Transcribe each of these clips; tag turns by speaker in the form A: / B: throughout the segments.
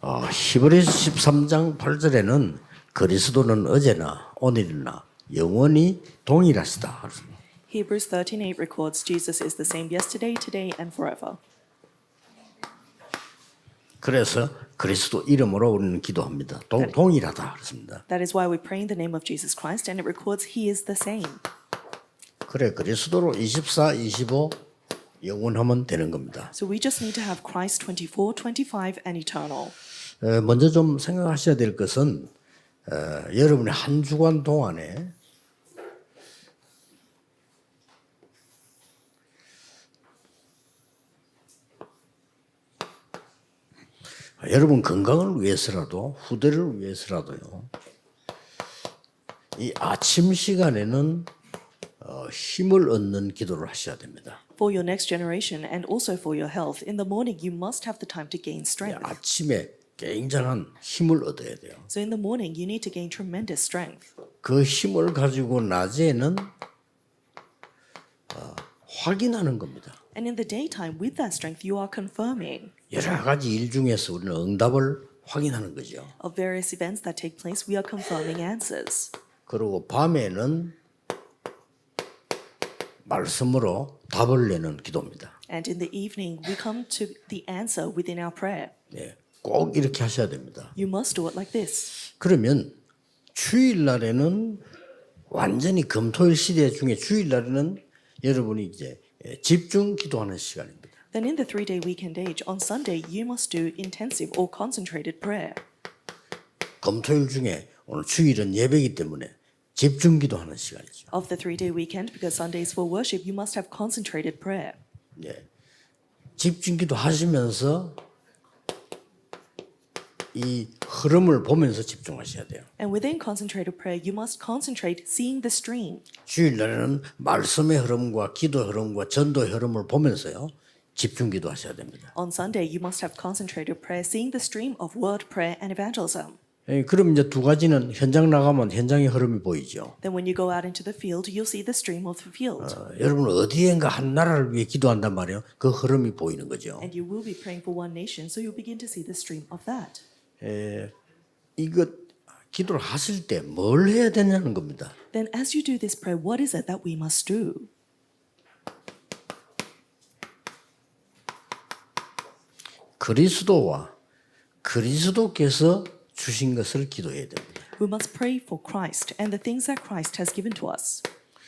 A: 히브리서 13장 8절에는 그리스도는 어제나 오늘이나 영원히 동일하시다.
B: Hebrews 13:8 records Jesus is the same yesterday, today, and forever.
A: 그래서 그리스도 이름으로 우리는 기도합니다. 동일하다 그렇습니다.
B: That is why we pray in the name of Jesus Christ, and it records He is the same.
A: 그래 그리스도로 24, 25 영원하면 되는 겁니다.
B: So we just need to have Christ 24, 25, and eternal.
A: 먼저 좀 생각하셔야 될 것은 여러분이 한 주간 동안에 여러분 건강을 위해서라도 후대를 위해서라도요. 이 아침 시간에는 힘을 얻는 기도를 하셔야 됩니다.
B: For your next generation and also for your health, in the morning you must have the time to gain strength.
A: 아침에 굉장한 힘을 얻어야 돼요.
B: So in the morning you need to gain tremendous strength.
A: 그 힘을 가지고 낮에는 확인하는 겁니다.
B: And in the daytime, with that strength, you are confirming
A: 여러 가지 일 중에서 우리는 응답을 확인하는 거죠.
B: of various events that take place. We are confirming answers.
A: 그리고 밤에는 말씀으로 답을 내는 기도입니다.
B: And in the evening, we come to the answer within our prayer.
A: 네, 꼭 이렇게 하셔야 됩니다.
B: You must do it like this.
A: 그러면 주일날에는 완전히 금토일 시대 중에 주일날에는 여러분이 이제 집중 기도하는 시간입니다.
B: Then in the 3-day weekend age, on Sunday, you must do intensive or concentrated prayer.
A: 금토일 중에 오늘 주일은 예배이기 때문에 집중 기도하는 시간이죠.
B: Of the 3-day weekend, because Sunday is for worship, you must have concentrated prayer.
A: 네, 집중 기도하시면서 이 흐름을 보면서 집중하셔야 돼요.
B: And within concentrated prayer, you must concentrate seeing the stream.
A: 주일날에는 말씀의 흐름과 기도 흐름과 전도의 흐름을 보면서요. 집중 기도하셔야 됩니다.
B: On Sunday, you must have concentrated prayer seeing the stream of word, prayer, and evangelism.
A: 그럼 이제 두 가지는 현장 나가면 현장의 흐름이 보이죠.
B: Then when you go out into the field, you'll see the stream of the field.
A: 여러분 어디엔가 한 나라를 위해 기도한단 말이에요. 그 흐름이 보이는 거죠.
B: And you will be praying for one nation, so you'll begin to see the stream of that.
A: 이거 기도를 하실 때 뭘 해야 되냐는 겁니다.
B: Then as you do this prayer, what is it that we must do?
A: 그리스도와 그리스도께서 주신 것을 기도해야 됩니다.
B: We must pray for Christ and the things that Christ has given to us.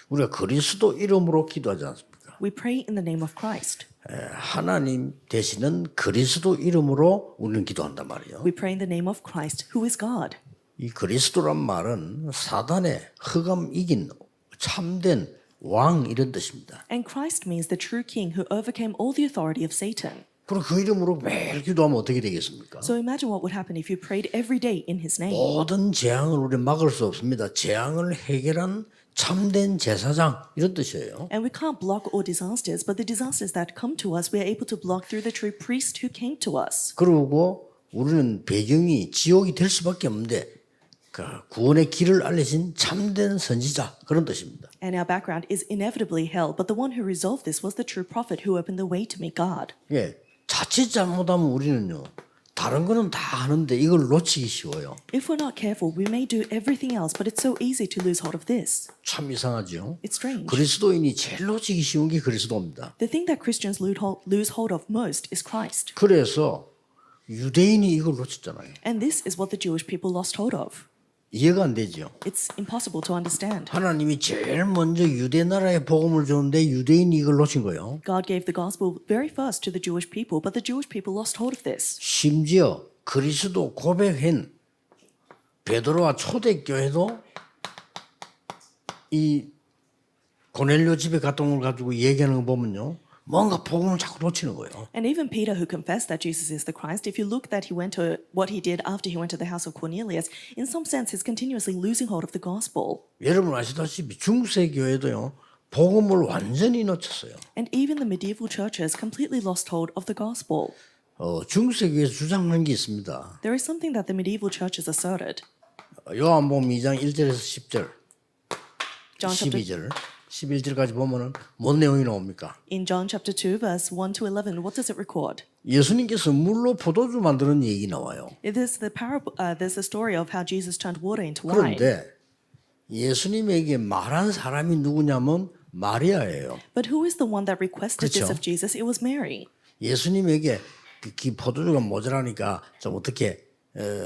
A: 우리가 그리스도 이름으로 기도하지 않습니까?
B: We pray in the name of Christ.
A: 하나님 되시는 그리스도 이름으로 우리는 기도한단 말이에요.
B: We pray in the name of Christ, who is God.
A: 이 그리스도란 말은 사단의 흑암 이긴 참된 왕 이런 뜻입니다.
B: And Christ means the true king who overcame all the authority of Satan.
A: 그럼 그 이름으로 매일 기도하면 어떻게 되겠습니까?
B: So imagine what would happen if you prayed every day in his name.
A: 모든 재앙을 우리 막을 수 없습니다. 재앙을 해결한 참된 제사장 이런 뜻이에요.
B: And we can't block all disasters, but the disasters that come to us, we are able to block through the true priest who came to us.
A: 그리고 우리는 배경이 지옥이 될 수밖에 없는데 그 구원의 길을 알려진 참된 선지자 그런 뜻입니다.
B: And our background is inevitably hell, but the one who resolved this was the true prophet who opened the way to meet God.
A: 예, 자칫 잘못하면 우리는요 다른 거는 다 하는데 이걸 놓치기 쉬워요.
B: If we're not careful, we may do everything else, but it's so easy to lose hold of this.
A: 참 이상하죠.
B: It's strange.
A: 그리스도인이 제일 놓치기 쉬운 게 그리스도입니다.
B: The thing that Christians lose hold of most is Christ.
A: 그래서 유대인이 이걸 놓쳤잖아요.
B: And this is what the Jewish people lost hold of.
A: 이해가 안 되죠.
B: It's impossible to understand.
A: 하나님이 제일 먼저 유대 나라에 복음을 줬는데 유대인이 이걸 놓친 거예요.
B: God gave the gospel very first to the Jewish people, but the Jewish people lost hold of this.
A: 심지어 그리스도 고백한 베드로와 초대교회도 이 고넬료 집에 갔던 걸 가지고 얘기하는 거 보면요. 뭔가 복음을 자꾸 놓치는 거예요.
B: And even Peter, who confessed that Jesus is the Christ, if you look that he went to what he did after he went to the house of Cornelius, in some sense is continuously losing hold of the gospel.
A: 여러분 아시다시피 중세 교회도요. 복음을 완전히 놓쳤어요.
B: And even the medieval churches completely lost hold of the gospel.
A: 중세 교회에서 주장한 게 있습니다.
B: There is something that the medieval churches asserted.
A: 요한복음 2장 1절에서 10절,
B: John chapter
A: 12절, 11절까지 보면은 뭔 내용이 나옵니까?
B: In John chapter 2, verse 1 to 11, what does it record?
A: 예수님께서 물로 포도주 만드는 얘기 나와요.
B: It is the parable. There's the story of how Jesus turned water into wine.
A: 그런데 예수님에게 말한 사람이 누구냐면 마리아예요.
B: But who is the one that requested this
A: 그렇죠.
B: of Jesus? It was Mary.
A: 예수님에게 그 포도주가 모자라니까 좀 어떻게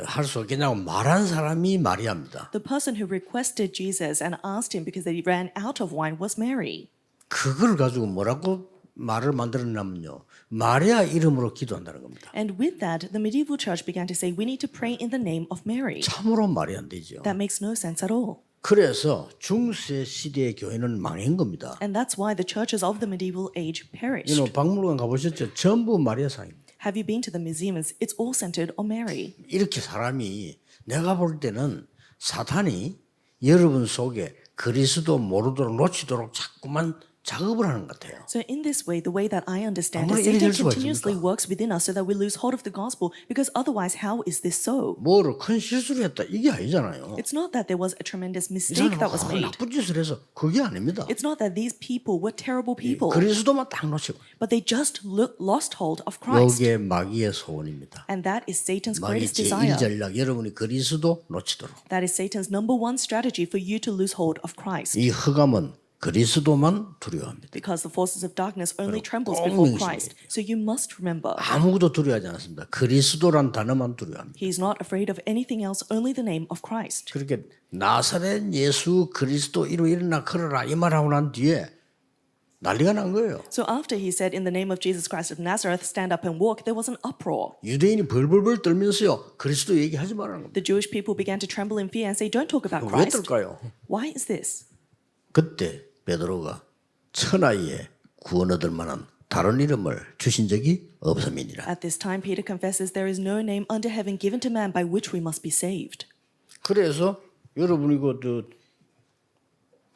A: 할 수 없겠냐고 말한 사람이 마리아입니다.
B: The person who requested Jesus and asked him because they ran out of wine was Mary.
A: 그걸 가지고 뭐라고 말을 만들었냐면요. 마리아 이름으로 기도한다는 겁니다.
B: And with that, the medieval church began to say, we need to pray in the name of Mary.
A: 참으로 말이 안 되죠.
B: That makes no sense at all.
A: 그래서 중세 시대의 교회는 망한 겁니다.
B: And that's why the churches of the medieval age perished.
A: 박물관 가보셨죠? 전부 마리아 상입니다.
B: Have you been to the museums? It's all centered on Mary.
A: 이렇게 사람이 내가 볼 때는 사탄이 여러분 속에 그리스도 모르도록 놓치도록 자꾸만 작업을 하는 것 같아요.
B: So in this way, the way that I understand it,
A: 아무리 이래
B: Satan
A: 될 수가
B: continuously
A: 있습니까?
B: works within us so that we lose hold of the gospel, because otherwise, how is this so?
A: 뭐를 큰 실수를 했다 이게 아니잖아요.
B: It's not that there was a tremendous
A: 이
B: mistake that was
A: 사람은
B: made.
A: 나쁜 짓을 해서 그게 아닙니다.
B: It's not that these people were terrible people,
A: 그리스도만 딱 놓치고
B: but they just lost hold of Christ.
A: 여기에 마귀의 소원입니다.
B: And that is Satan's
A: 마귀
B: greatest desire.
A: 제1전략 여러분이 그리스도 놓치도록.
B: That is Satan's number one strategy for you to lose hold of Christ.
A: 이 흑암은 그리스도만 두려워합니다.
B: Because the forces of darkness only trembles
A: 꼭
B: before
A: 명심해야
B: Christ. So you must remember,
A: 아무것도 두려워하지 않습니다. 그리스도란 단어만 두려워합니다.
B: he is not afraid of anything else, only the name of Christ.
A: 그렇게 나사렛 예수 그리스도 이로 일어나 걸어라 이 말하고 난 뒤에 난리가 난 거예요.
B: So after he said, in the name of Jesus Christ of Nazareth, stand up and walk, there was an uproar.
A: 유대인이 벌벌벌 떨면서요. 그리스도 얘기하지 말라는 겁니다.
B: The Jewish people began to tremble in fear and say, don't talk about
A: 왜
B: Christ.
A: 떨까요?
B: Why is this?
A: 그때 베드로가 천하에 구원 얻을 만한 다른 이름을 주신 적이 없음이니라.
B: At this time, Peter confesses, there is no name under heaven given to man by which we must be saved.
A: 그래서 여러분이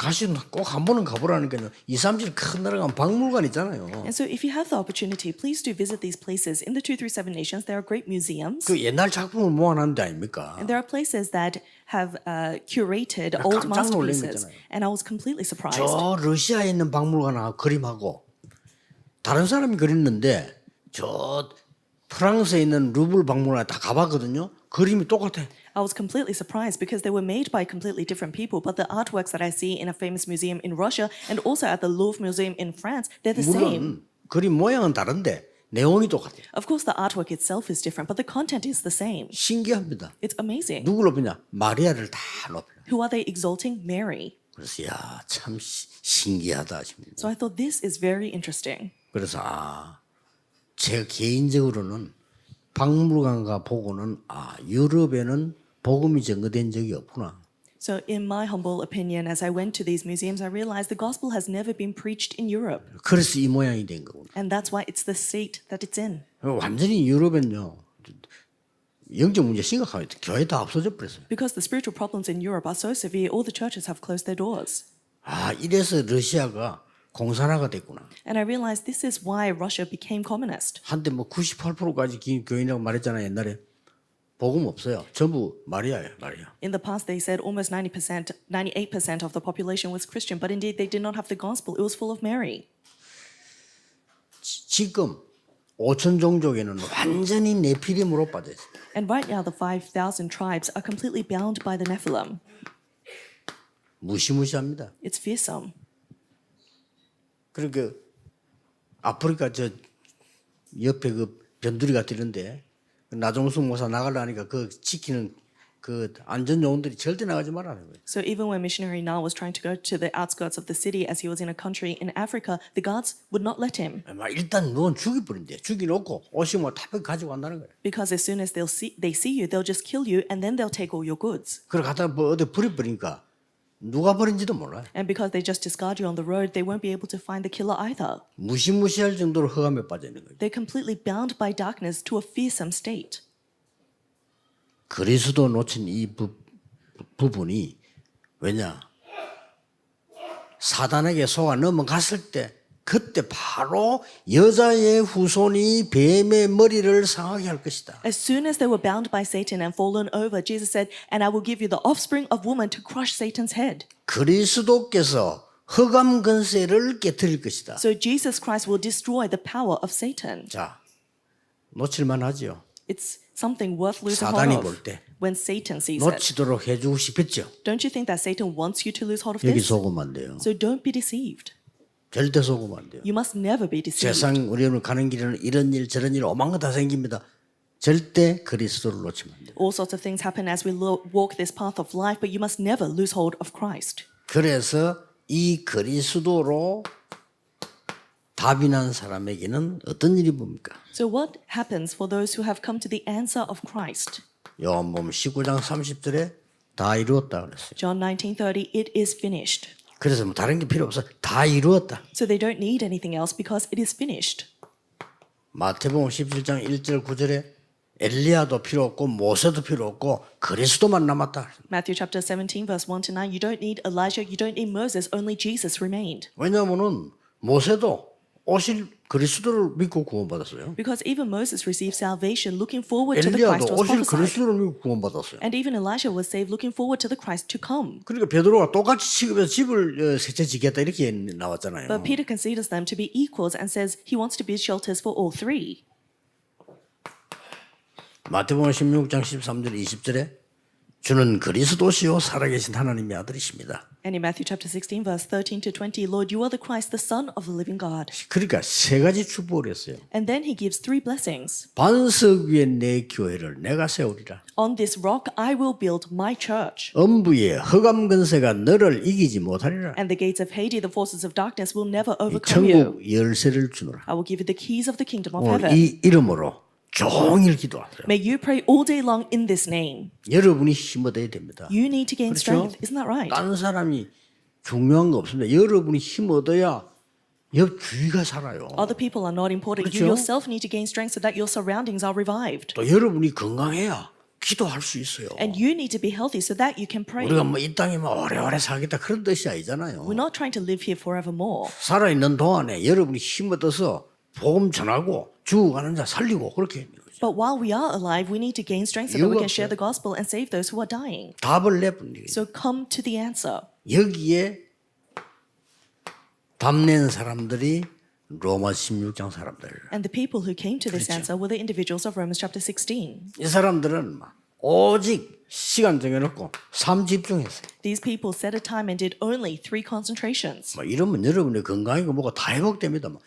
A: 가시는 꼭 한 번은 가보라니까요. 237 큰 나라 가면 박물관 있잖아요.
B: And so if you have the opportunity, please do visit these places. In the 237 nations, there are great museums.
A: 그 옛날 작품을 모아놓은 데 아닙니까?
B: And there are places that have curated old
A: 깜짝 놀란 거
B: masterpieces.
A: 있잖아요.
B: And I was completely surprised.
A: 저 러시아에 있는 박물관하고 그림하고 다른 사람이 그렸는데 저 프랑스에 있는 루블 박물관에 다 가봤거든요. 그림이 똑같아.
B: I was completely surprised because they were made by completely different people, but the artworks that I see in a famous museum in Russia and also at the Louvre Museum in France, they're the same.
A: 물론 그림 모양은 다른데 내용이 똑같아요.
B: Of course, the artwork itself is different, but the content is the same.
A: 신기합니다.
B: It's amazing.
A: 누구를 높이냐? 마리아를 다 높여요.
B: Who are they exalting? Mary.
A: 그래서 참 신기하다 싶습니다.
B: So I thought this is very interesting.
A: 그래서 제가 개인적으로는 박물관가 보고는 유럽에는 복음이 전거된 적이 없구나.
B: So in my humble opinion, as I went to these museums, I realized the gospel has never been preached in Europe.
A: 그래서 이 모양이 된 거구나.
B: And that's why it's the state that it's in.
A: 완전히 유럽은요. 영적 문제 심각합니다. 교회 다 없어져 버렸어요.
B: Because the spiritual problems in Europe are so severe, all the churches have closed their doors.
A: 이래서 러시아가 공산화가 됐구나.
B: And I realized this is why Russia became communist.
A: 한때 98%까지 교인이라고 말했잖아요. 옛날에. 복음 없어요. 전부 마리아예요. 마리아.
B: In the past, they said almost 90%, 98% of the population was Christian, but indeed they did not have the gospel. It was full of Mary.
A: 지금 5천 종족에는 완전히 네피림으로 빠져 있어요.
B: And right now, the 5,000 tribes are completely bound by the Nephilim.
A: 무시무시합니다.
B: It's fearsome.
A: 그러니까 아프리카 저 옆에 변두리가 뜨는데 나종숙 목사 나가려니까 지키는 안전 요원들이 절대 나가지 말라는 거예요.
B: So even when missionary Na was trying to go to the outskirts of the city as he was in a country in Africa, the guards would not let him.
A: 일단 넌 죽여버린대. 죽여놓고 오시면 탑에 가지고 간다는 거예요.
B: Because as soon as they see you, they'll just kill you and then they'll take all your goods.
A: 그래 갖다 어디 버려버리니까 누가 버린지도 몰라요.
B: And because they just discard you on the road, they won't be able to find the killer either.
A: 무시무시할 정도로 흑암에 빠져 있는 거예요.
B: They're completely bound by darkness to a fearsome state.
A: 그리스도 놓친 이 부분이 왜냐? 사단에게 속아 넘어갔을 때 그때 바로 여자의 후손이 뱀의 머리를 상하게 할 것이다.
B: As soon as they were bound by Satan and fallen over, Jesus said, "And I will give you the offspring of woman to crush Satan's head."
A: 그리스도께서 흑암 권세를 깨뜨릴 것이다.
B: So Jesus Christ will destroy the power of Satan.
A: 자, 놓칠만 하지요.
B: It's something worth losing
A: 사단이
B: hold
A: 볼
B: of
A: 때
B: when Satan sees it.
A: 놓치도록 해주고 싶겠죠.
B: Don't you think that Satan wants you to lose hold of
A: 여기
B: this?
A: 속으면 안 돼요.
B: So don't be deceived.
A: 절대 속으면 안 돼요.
B: You must never be deceived.
A: 세상 우리는 가는 길에는 이런 일 저런 일 오만 거 다 생깁니다. 절대 그리스도를 놓치면 안 돼요.
B: All sorts of things happen as we walk this path of life, but you must never lose hold of Christ.
A: 그래서 이 그리스도로 답이 난 사람에게는 어떤 일이 봅니까?
B: So what happens for those who have come to the answer of Christ?
A: 요한복음 19장 30절에 다 이루었다 그랬어요.
B: John 19:30, it is finished.
A: 그래서 뭐 다른 게 필요 없어. 다 이루었다.
B: So they don't need anything else because it is finished.
A: 마태복음 17장 1절 9절에 엘리야도 필요 없고 모세도 필요 없고 그리스도만 남았다.
B: Matthew chapter 17 verse 1 to 9, you don't need Elijah, you don't need Moses, only Jesus remained.
A: 왜냐하면은 모세도 오실 그리스도를 믿고 구원받았어요.
B: Because even Moses received salvation looking forward to the Christ
A: 엘리야도
B: who was
A: 오실
B: prophesied.
A: 그리스도를 믿고 구원받았어요.
B: And even Elijah was saved looking forward to the Christ to come.
A: 그러니까 베드로가 똑같이 취급해서 집을 셋째 지겠다 이렇게 나왔잖아요.
B: But Peter considers them to be equals and says he wants to build shelters for all three.
A: 마태복음 16장 13절 20절에 주는 그리스도시요 살아계신 하나님의 아들이십니다.
B: And in Matthew chapter 16 verse 13 to 20, Lord, you are the Christ, the Son of the living God.
A: 그러니까 세 가지 축복을 했어요.
B: And then he gives three blessings.
A: 반석 위에 내 교회를 내가 세우리라.
B: On this rock I will build my church.
A: 엄부의 흑암 근세가 너를 이기지 못하리라.
B: And the gates of Hades, the forces of darkness, will never overcome you.
A: 천국 열쇠를 주노라.
B: I will give you the keys of the kingdom of
A: 오늘
B: heaven.
A: 이 이름으로 종일 기도하세요.
B: May you pray all day long in this name.
A: 여러분이 힘 얻어야 됩니다.
B: You need to gain strength. Isn't that right?
A: 다른 사람이 중요한 거 없습니다. 여러분이 힘 얻어야 옆 주위가 살아요.
B: Other people are not important. You
A: 그렇죠?
B: yourself need to gain strength so that your surroundings are revived.
A: 또 여러분이 건강해야 기도할 수 있어요.
B: And you need to be healthy so that you can pray.
A: 우리가 뭐 이 땅에만 오래오래 살겠다 그런 뜻이 아니잖아요.
B: We're not trying to live here forevermore.
A: 살아있는 동안에 여러분이 힘 얻어서 복음 전하고 죽어가는 자 살리고 그렇게 하는 거죠.
B: But while we are alive, we need to gain strength so that we
A: 이유가
B: can share
A: 없어요.
B: the gospel and save those who are dying.
A: 답을 내분들이
B: So come to the answer.
A: 여기에 답낸 사람들이 로마 16장 사람들.
B: And the people who came to this answer were the individuals of Romans chapter 16.
A: 이 사람들은 막 오직 시간 정해놓고 삶 집중했어요.
B: These people set a time and did only 3 concentrations.
A: 뭐 이러면 여러분의 건강이고 뭐가 다 회복됩니다. 막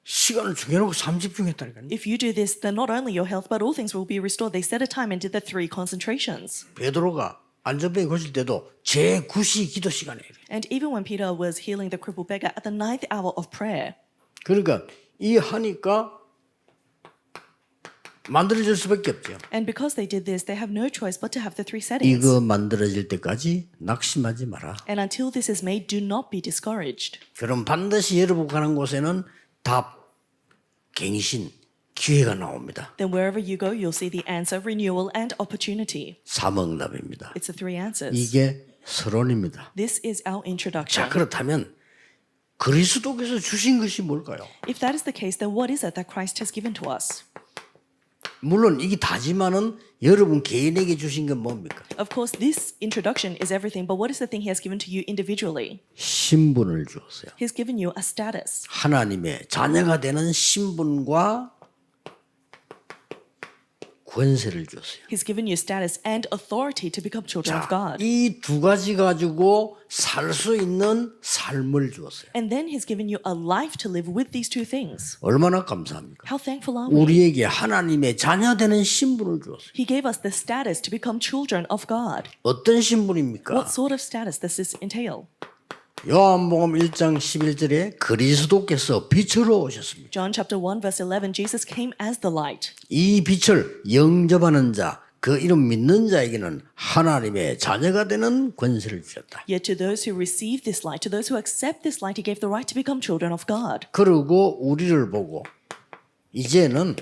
A: 시간을 정해놓고 삶 집중했다니까요.
B: If you do this, then not only your health, but all things will be restored. They set a time and did the 3 concentrations.
A: 베드로가 안전병이 고칠 때도 제9시 기도 시간이에요.
B: And even when Peter was healing the crippled beggar at the 9th hour of prayer,
A: 그러니까 이 하니까 만들어질 수밖에 없죠.
B: and because they did this, they have no choice but to have the 3 settings.
A: 이거 만들어질 때까지 낙심하지 마라.
B: And until this is made, do not be discouraged.
A: 그럼 반드시 여러분 가는 곳에는 답, 갱신, 기회가 나옵니다.
B: Then wherever you go, you'll see the answer, renewal, and opportunity.
A: 삼응답입니다.
B: It's the 3 answers.
A: 이게 서론입니다.
B: This is our
A: 자,
B: introduction.
A: 그렇다면 그리스도께서 주신 것이 뭘까요?
B: If that is the case, then what is it that Christ has given to us?
A: 물론 이게 다지만은 여러분 개인에게 주신 건 뭡니까?
B: Of course, this introduction is everything, but what is the thing he has given to you individually?
A: 신분을 주었어요.
B: He's given you a status.
A: 하나님의 자녀가 되는 신분과 권세를 주었어요.
B: He's given you status and authority to become children of God.
A: 이 두 가지 가지고 살 수 있는 삶을 주었어요.
B: And then he's given you a life to live with these 2 things.
A: 얼마나 감사합니까?
B: How thankful are we?
A: 우리에게 하나님의 자녀 되는 신분을 주었어요.
B: He gave us the status to become children of God.
A: 어떤 신분입니까?
B: What sort of status does this entail?
A: 요한복음 1장 11절에 그리스도께서 빛으로 오셨습니다.
B: John chapter 1 verse 11, Jesus came as the light.
A: 이 빛을 영접하는 자, 그 이름 믿는 자에게는 하나님의 자녀가 되는 권세를 주셨다.
B: Yet to those who receive this light, to those who accept this light, he gave the right to become children of God.
A: 그리고 우리를 보고 이제는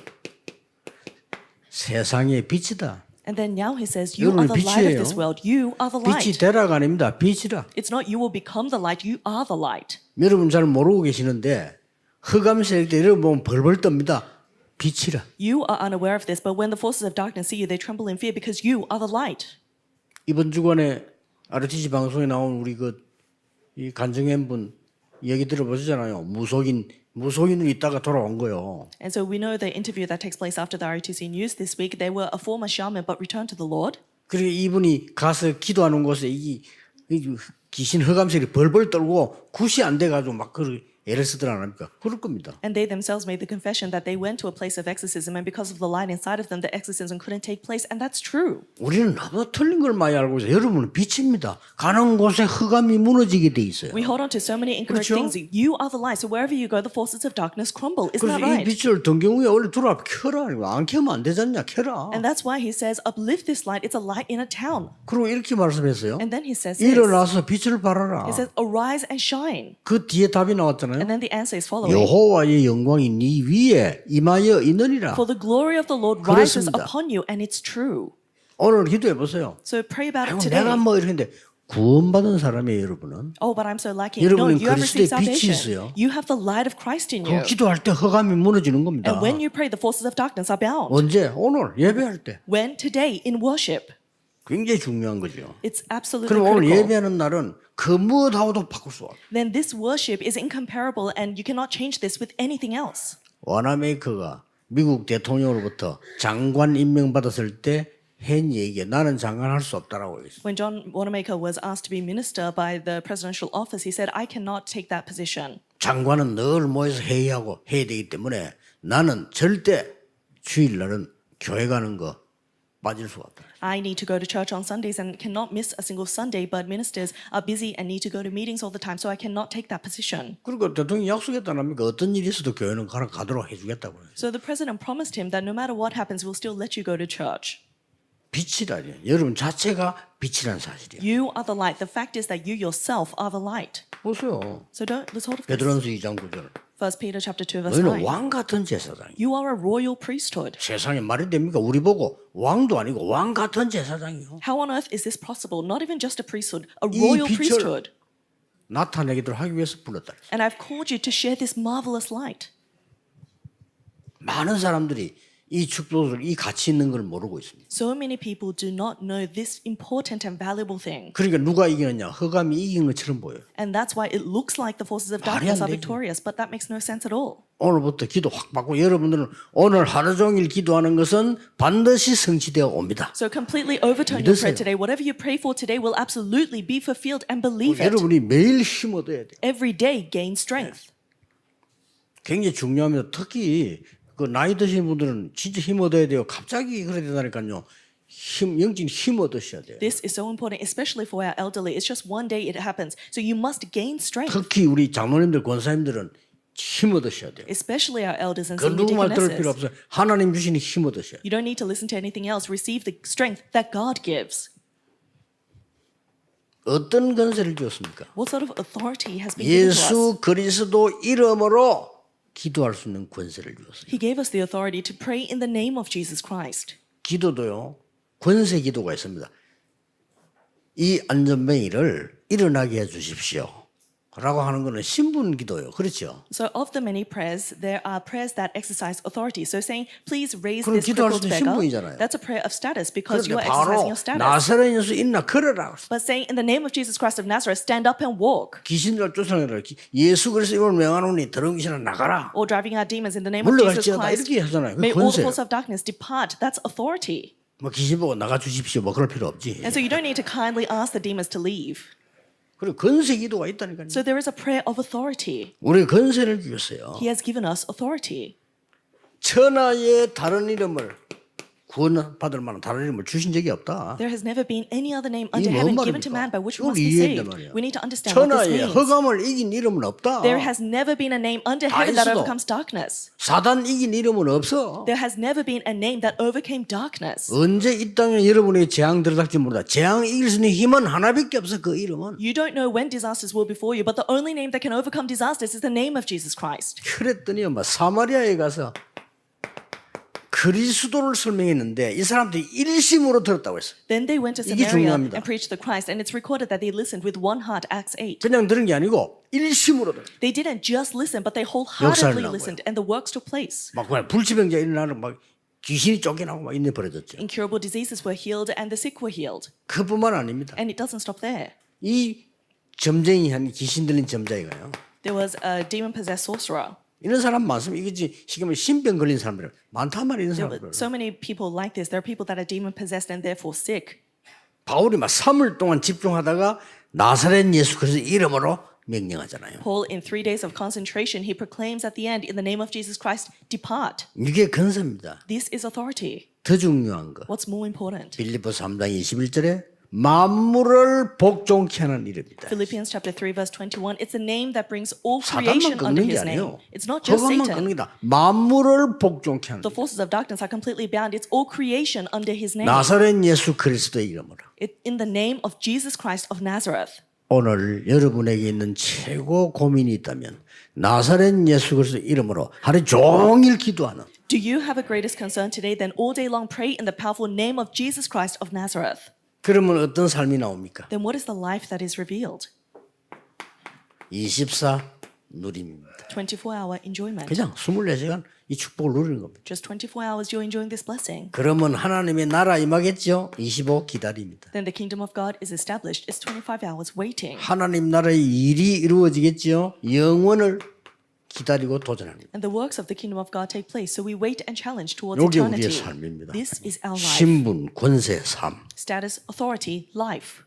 A: 세상의 빛이다.
B: And then now he says, you are
A: 여러분이
B: the light of
A: 빛이에요.
B: this world. You are the
A: 빛이
B: light.
A: 되라가 아닙니다. 빛이라.
B: It's not you will become the light, you are the light.
A: 여러분 잘 모르고 계시는데 흑암세일 때 여러분 보면 벌벌 떱니다. 빛이라.
B: You are unaware of this, but when the forces of darkness see you, they tremble in fear because you are the light.
A: 이번 주간에 RTC 방송에 나온 우리 이 간증한 분 얘기 들어보시잖아요. 무속인 무속인은 있다가 돌아온 거요.
B: And so we know the interview that takes place after the ROTC news this week. They were a former shaman but returned to the Lord.
A: 그리고 이분이 가서 기도하는 곳에 이 귀신 흑암색이 벌벌 떨고 굿이 안 돼가지고 막 애를 쓰들 안 합니까? 그럴 겁니다.
B: And they themselves made the confession that they went to a place of exorcism, and because of the light inside of them, the exorcism couldn't take place, and that's true.
A: 우리는 너무 틀린 걸 많이 알고 있어요. 여러분은 빛입니다. 가는 곳에 흑암이 무너지게 돼 있어요.
B: We hold on to so many incorrect
A: 그렇죠?
B: things. You are the light, so wherever you go, the forces of darkness crumble. Isn't
A: 그래서
B: that
A: 이
B: right?
A: 빛을 등경 위에 원래 들어와 켜라. 안 켜면 안 되잖냐. 켜라.
B: And that's why he says, uplift this light. It's a light in a town.
A: 그리고 이렇게 말씀했어요.
B: And then he says this.
A: 일어나서 빛을 발하라.
B: He says, arise and shine.
A: 그 뒤에 답이 나왔잖아요.
B: And then the answer is following.
A: 여호와의 영광이 네 위에 임하여 있느니라.
B: For the glory of the Lord rises
A: 그렇습니다.
B: upon you, and it's true.
A: 오늘 기도해 보세요.
B: So pray about it
A: 아이고,
B: today.
A: 내가 뭐 이렇게 구원받은 사람이에요, 여러분은.
B: Oh, but I'm so lacking. No,
A: 여러분은
B: you have received
A: 그리스도의 빛이
B: salvation.
A: 있어요.
B: You have the light of Christ in
A: 그
B: you.
A: 기도할 때 흑암이 무너지는 겁니다.
B: And when you pray, the forces of darkness are bound.
A: 언제? 오늘 예배할 때.
B: When? Today, in worship.
A: 굉장히 중요한 거죠.
B: It's absolutely
A: 그럼 오늘
B: critical.
A: 예배하는 날은 그 무엇하고도 바꿀 수 없어요.
B: Then this worship is incomparable, and you cannot change this with anything else.
A: 와나메이커가 미국 대통령으로부터 장관 임명받았을 때 한 얘기에 나는 장관 할 수 없다라고 했어요.
B: When John Wanamaker was asked to be minister by the presidential office, he said, I cannot take that position.
A: 장관은 늘 모여서 회의하고 해야 되기 때문에 나는 절대 주일날은 교회 가는 거 빠질 수가 없다.
B: I need to go to church on Sundays and cannot miss a single Sunday, but ministers are busy and need to go to meetings all the time, so I cannot take that position.
A: 그리고 대통령이 약속했다니까 어떤 일이 있어도 교회는 가도록 해주겠다고 해요.
B: So the president promised him that no matter what happens, we'll still let you go to church.
A: 빛이라니. 여러분 자체가 빛이라는 사실이에요.
B: You are the light. The fact is that you yourself are the light.
A: 보세요.
B: So let's hold of this.
A: 베드로전서 2장 9절.
B: 1 Peter chapter 2 verse
A: 너희는
B: 9.
A: 왕 같은 제사장이야.
B: You are a royal priesthood.
A: 세상에 말이 됩니까? 우리 보고 왕도 아니고 왕 같은 제사장이요.
B: How on earth is this possible? Not even just a priesthood, a
A: 이
B: royal
A: 빛을
B: priesthood.
A: 나타내기도록 하기 위해서 불렀다.
B: And I've called you to share this marvelous light.
A: 많은 사람들이 이 축복을 이 가치 있는 걸 모르고 있습니다.
B: So many people do not know this important and valuable thing.
A: 그러니까 누가 이기느냐? 흑암이 이긴 것처럼 보여요.
B: And that's why it looks like the forces of
A: 말이 안
B: darkness are
A: 되죠.
B: victorious, but that makes no sense at all.
A: 오늘부터 기도 확 받고 여러분들은 오늘 하루 종일 기도하는 것은 반드시 성취되어 옵니다.
B: So completely overturn your
A: 믿으세요.
B: prayer today. Whatever you pray for today will absolutely be fulfilled, and believe it.
A: 여러분이 매일 힘 얻어야 돼요.
B: Every day gain strength.
A: 굉장히 중요합니다. 특히 그 나이 드신 분들은 진짜 힘 얻어야 돼요. 갑자기 그래야 된다니까요. 영적인 힘 얻으셔야 돼요.
B: This is so important, especially for our elderly. It's just one day it happens. So you must gain strength,
A: 특히 우리 장로님들, 권사님들은 힘 얻으셔야 돼요.
B: especially our elders and
A: 그
B: senior
A: 누구 말 들을 필요
B: deaconesses.
A: 없어요. 하나님 주시는 힘 얻으셔야 돼요.
B: You don't need to listen to anything else. Receive the strength that God gives.
A: 어떤 권세를 주었습니까?
B: What sort of authority has been given to us?
A: 예수 그리스도 이름으로 기도할 수 있는 권세를 주었어요.
B: He gave us the authority to pray in the name of Jesus Christ.
A: 기도도요. 권세 기도가 있습니다. 이 안전뱅이를 일어나게 해 주십시오. 라고 하는 거는 신분 기도예요. 그렇죠?
B: So of the many prayers, there are prayers that exercise authority. So saying, please raise
A: 그럼
B: this
A: 기도할 수
B: crippled
A: 있는
B: beggar,
A: 신분이잖아요.
B: that's a prayer of status because you
A: 그런데
B: are exercising
A: 바로
B: your status.
A: 나사렛 예수 있나 걸어라.
B: But saying, in the name of Jesus Christ of Nazareth, stand up and walk.
A: 귀신들 쫓아내라. 예수 그리스도 이름을 명하노니 더러운 귀신아 나가라.
B: Or driving out demons in the name of Jesus
A: 물러갈지어다
B: Christ.
A: 이렇게 하잖아요. 그
B: May all the
A: 권세예요.
B: forces of darkness depart. That's authority.
A: 뭐 귀신 보고 나가 주십시오. 뭐 그럴 필요 없지.
B: And so you don't need to kindly ask the demons to leave.
A: 그리고 권세 기도가 있다니까요.
B: So there is a prayer of authority.
A: 우리 권세를 주셨어요.
B: He has given us authority.
A: 천하의 다른 이름을 구원받을 만한 다른 이름을 주신 적이 없다.
B: There has never been any other name
A: 이게
B: under
A: 뭔
B: heaven given to
A: 말입니까?
B: man by which we
A: 이걸
B: must be
A: 이해해야
B: saved.
A: 말이야.
B: We need to understand what this
A: 천하의
B: means.
A: 허감을 이긴 이름은 없다.
B: There has never been a name under
A: 다
B: heaven that
A: 있어도.
B: overcomes darkness.
A: 사단 이긴 이름은 없어.
B: There has never been a name that overcame darkness.
A: 언제 이 땅에 여러분에게 재앙 들어닥지 모르다. 재앙 이길 수 있는 힘은 하나밖에 없어. 그 이름은.
B: You don't know when disasters will befall you, but the only name that can overcome disasters is the name of Jesus Christ.
A: 그랬더니 막 사마리아에 가서 그리스도를 설명했는데 이 사람들이 일심으로 들었다고 했어요.
B: Then they went to
A: 이게
B: Samaria
A: 중요합니다.
B: and preached the Christ, and it's recorded that they listened with one heart, Acts 8.
A: 그냥 들은 게 아니고 일심으로 들었어요.
B: They didn't just listen, but they
A: 역사를
B: wholeheartedly
A: 난
B: listened, and the works took place.
A: 막 그냥 불치병자 일어나는 막 귀신이 쫓겨나고 막 인내 버려졌죠.
B: Incurable diseases were healed, and the sick were healed.
A: 그뿐만 아닙니다.
B: And it doesn't stop there.
A: 이 점쟁이 한 귀신 들린 점쟁이가요.
B: There was a demon-possessed sorcerer.
A: 이런 사람 많습니다. 이거지 지금 신병 걸린 사람들 많단 말이에요. 이런
B: There
A: 사람들.
B: are so many people like this. There are people that are demon possessed and therefore sick.
A: 바울이 막 3일 동안 집중하다가 나사렛 예수 그리스도 이름으로 명령하잖아요.
B: Paul, in 3 days of concentration, he proclaims at the end, in the name of Jesus Christ, depart.
A: 이게 근세입니다.
B: This is authority.
A: 더 중요한 거.
B: What's more important?
A: 빌립보 3장 21절에 만물을 복종케 하는 이름이다.
B: Philippians chapter 3 verse 21, it's a name that brings all
A: 사단만
B: creation under
A: 꺾는 게
B: his name.
A: 아니에요.
B: It's not just
A: 허감만
B: Satan.
A: 꺾는 게다. 만물을 복종케 하는
B: The forces of darkness are completely bound. It's all creation under his name.
A: 나사렛 예수 그리스도의 이름으로.
B: In the name of Jesus Christ of Nazareth.
A: 오늘 여러분에게 있는 최고 고민이 있다면 나사렛 예수 그리스도 이름으로 하루 종일 기도하는
B: Do you have a greatest concern today? Then all day long pray in the powerful name of Jesus Christ of Nazareth.
A: 그러면 어떤 삶이 나옵니까?
B: Then what is the life that is revealed?
A: 24 누림입니다.
B: 24-hour enjoyment.
A: 그냥 24시간 이 축복을 누리는 겁니다.
B: Just 24 hours you're enjoying this blessing.
A: 그러면 하나님의 나라 임하겠죠? 25 기다립니다.
B: Then the kingdom of God is established. It's 25 hours waiting.
A: 하나님 나라의 일이 이루어지겠죠? 영원을 기다리고 도전합니다.
B: And the works of the kingdom of God take place. So we wait and challenge towards
A: 이게 우리의
B: eternity.
A: 삶입니다.
B: This is our life.
A: 신분, 권세, 삶.
B: Status, authority, life.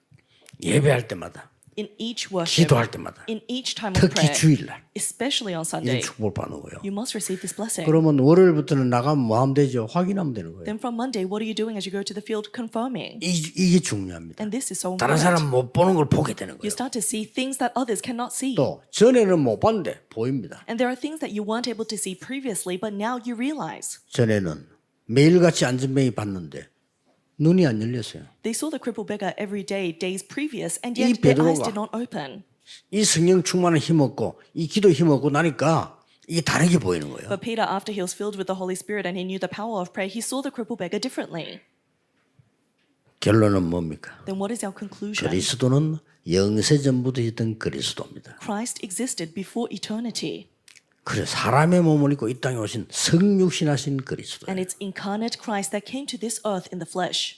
A: 예배할 때마다,
B: In each worship,
A: 기도할 때마다,
B: in each time of
A: 특히
B: prayer,
A: 주일날
B: especially on
A: 이런
B: Sunday,
A: 축복을 받는 거예요.
B: you must receive this blessing.
A: 그러면 월요일부터는 나가면 뭐 하면 되죠? 확인하면 되는 거예요.
B: Then from Monday, what are you doing as you go to the field confirming?
A: 이게 중요합니다.
B: And this is so
A: 다른
B: important.
A: 사람 못 보는 걸 보게 되는
B: You
A: 거예요.
B: start to see things that others cannot see.
A: 또 전에는 못 봤는데 보입니다.
B: And there are things that you weren't able to see previously, but now you realize.
A: 전에는 매일같이 안전뱅이 봤는데 눈이 안 열렸어요.
B: They saw the crippled beggar every day, days previous, and
A: 이
B: yet their eyes
A: 베드로가
B: did not open.
A: 이 성령 충만을 힘없고 이 기도 힘없고 나니까 이게 다르게 보이는 거예요.
B: But Peter, after he was filled with the Holy Spirit and he knew the power of prayer, he saw the crippled beggar differently.
A: 결론은 뭡니까?
B: Then what is our conclusion?
A: 그리스도는 영세전부터 있던 그리스도입니다.
B: Christ existed before eternity,
A: 그래 사람의 몸을 입고 이 땅에 오신 성육신하신
B: and
A: 그리스도예요.
B: it's incarnate Christ that came to this earth in the flesh.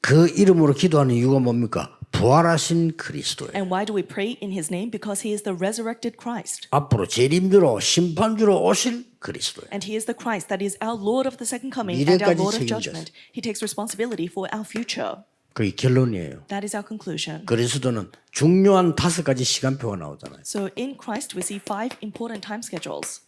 A: 그 이름으로 기도하는 이유가 뭡니까? 부활하신 그리스도예요.
B: And why do we pray in his name? Because he is the resurrected Christ.
A: 앞으로 재림주로 심판주로 오실 그리스도예요.
B: And he is the Christ that is our Lord of the second coming and our
A: 미래까지
B: Lord of
A: 책임져서.
B: judgment. He takes responsibility for our future.
A: 그게 결론이에요.
B: That is our conclusion.
A: 그리스도는 중요한 5가지 시간표가 나오잖아요.
B: So in Christ we see 5 important time schedules.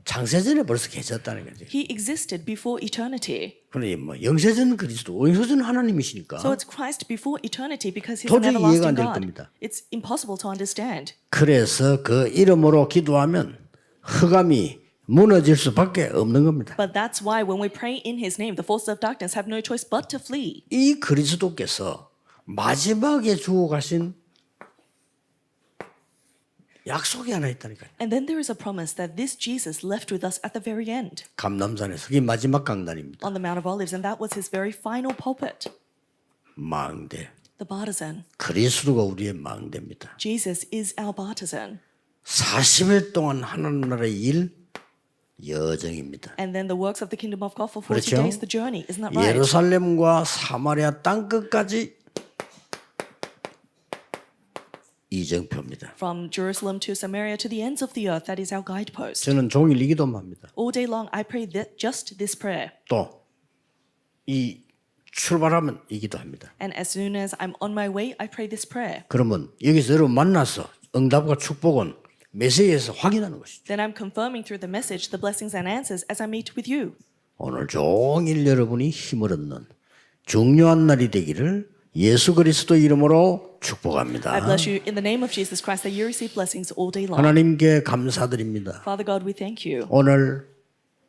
A: 창세전에 벌써 계셨다는 거지.
B: He existed before eternity.
A: 그러니 뭐 영세전 그리스도, 영세전 하나님이시니까
B: So it's Christ before eternity because he's an
A: 도저히 이해가
B: everlasting
A: 안 될
B: God.
A: 겁니다.
B: It's impossible to understand.
A: 그래서 그 이름으로 기도하면 흑암이 무너질 수밖에 없는 겁니다.
B: But that's why when we pray in his name, the forces of darkness have no choice but to flee.
A: 이 그리스도께서 마지막에 주고 가신 약속이 하나 있다니까요.
B: And then there is a promise that this Jesus left with us at the very end
A: 감람산에서 그게 마지막 강단입니다.
B: on the Mount of Olives, and that was his very final pulpit,
A: 망대.
B: the bartizan.
A: 그리스도가 우리의 망대입니다.
B: Jesus is our bartizan.
A: 40일 동안 하나님 나라의 일 여정입니다.
B: And then the works of the kingdom of God for 40
A: 그렇죠?
B: days, the journey. Isn't that right?
A: 예루살렘과 사마리아 땅 끝까지 이정표입니다.
B: From Jerusalem to Samaria to the ends of the earth, that is our guidepost.
A: 저는 종일 이 기도만 합니다.
B: All day long, I pray just this prayer.
A: 또 이 출발하면 이 기도합니다.
B: And as soon as I'm on my way, I pray this prayer.
A: 그러면 여기서 여러분 만나서 응답과 축복은 메시지에서 확인하는 것이죠.
B: Then I'm confirming through the message the blessings and answers as I meet with you.
A: 오늘 종일 여러분이 힘을 얻는 중요한 날이 되기를 예수 그리스도 이름으로 축복합니다.
B: I bless you in the name of Jesus Christ that you receive blessings all day long.
A: 하나님께 감사드립니다.
B: Father God, we thank you.
A: 오늘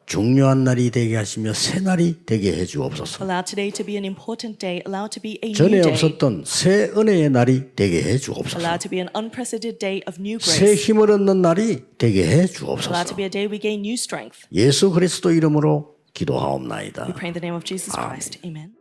A: 중요한 날이 되게 하시며 새 날이 되게 해 주옵소서.
B: Allow today to be an important day. Allow it to be a new
A: 전에
B: day.
A: 없었던 새 은혜의 날이 되게 해 주옵소서.
B: Allow it to be an unprecedented day of new
A: 새
B: grace.
A: 힘을 얻는 날이 되게 해
B: Allow it
A: 주옵소서.
B: to be a day we gain new strength.
A: 예수 그리스도 이름으로 기도하옵나이다.
B: We pray in the name of Jesus Christ. Amen.